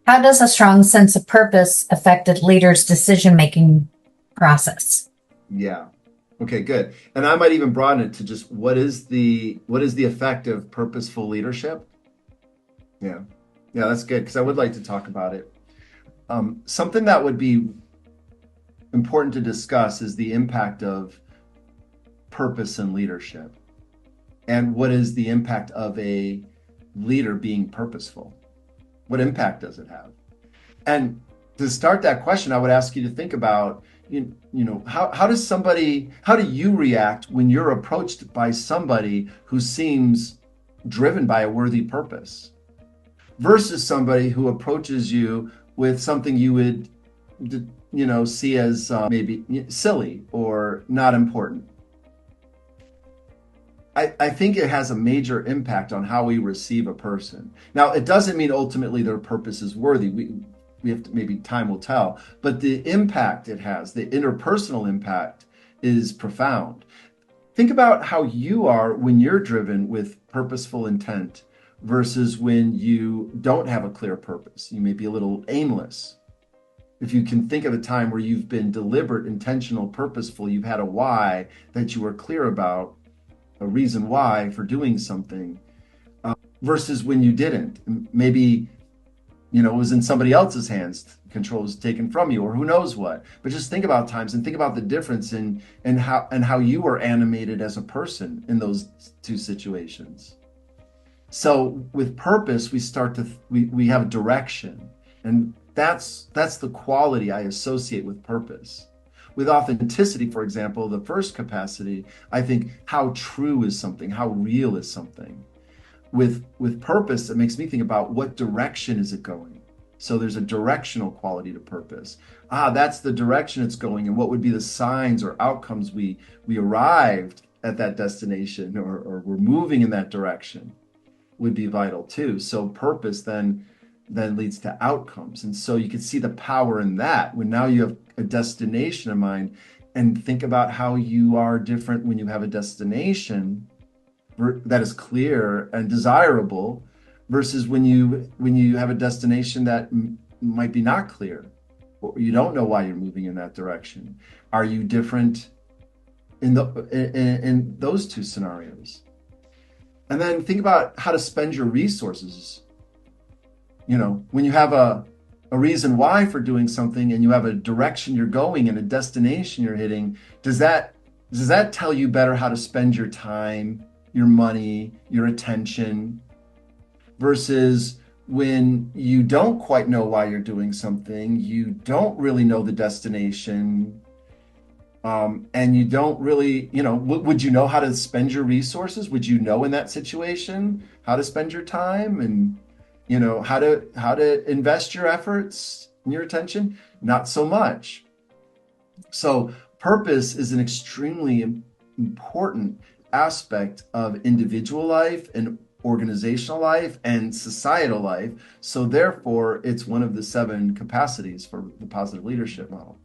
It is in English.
How does a strong sense of purpose affect a leader's decision-making process? Yeah. Okay, good. And I might even broaden it to just what is the effect of purposeful leadership? Yeah. Yeah, that's good because I would like to talk about it. Something that would be important to discuss is the impact of purpose and leadership. And what is the impact of a leader being purposeful? What impact does it have? And to start that question, I would ask you to think about, how do you react when you're approached by somebody who seems driven by a worthy purpose versus somebody who approaches you with something you would, see as maybe silly or not important. I think it has a major impact on how we receive a person. Now, it doesn't mean ultimately their purpose is worthy. We have to, maybe time will tell, but the impact it has, the interpersonal impact, is profound. Think about how you are when you're driven with purposeful intent versus when you don't have a clear purpose. You may be a little aimless. If you can think of a time where you've been deliberate, intentional, purposeful, you've had a why that you were clear about, a reason why for doing something, versus when you didn't. Maybe, it was in somebody else's hands, control was taken from you, or who knows what. But just think about times and think about the difference in how you were animated as a person in those two situations. So with purpose, we have a direction, and that's the quality I associate with purpose. With authenticity, for example, the first capacity, I think how true is something, how real is something. With purpose, it makes me think about what direction is it going. So there's a directional quality to purpose. That's the direction it's going, and what would be the signs or outcomes we arrived at that destination, or we're moving in that direction, would be vital too. So purpose then leads to outcomes. And so you can see the power in that when now you have a destination in mind, and think about how you are different when you have a destination that is clear and desirable versus when you have a destination that might be not clear, or you don't know why you're moving in that direction. Are you different in those two scenarios? And then think about how to spend your resources. When you have a reason why for doing something, and you have a direction you're going and a destination you're hitting, does that tell you better how to spend your time, your money, your attention, versus when you don't quite know why you're doing something, you don't really know the destination, and you don't really, would you know how to spend your resources? Would you know in that situation how to spend your time, and how to invest your efforts and your attention? Not so much. So purpose is an extremely important aspect of individual life and organizational life and societal life. So therefore, it's one of the seven capacities for the positive leadership model.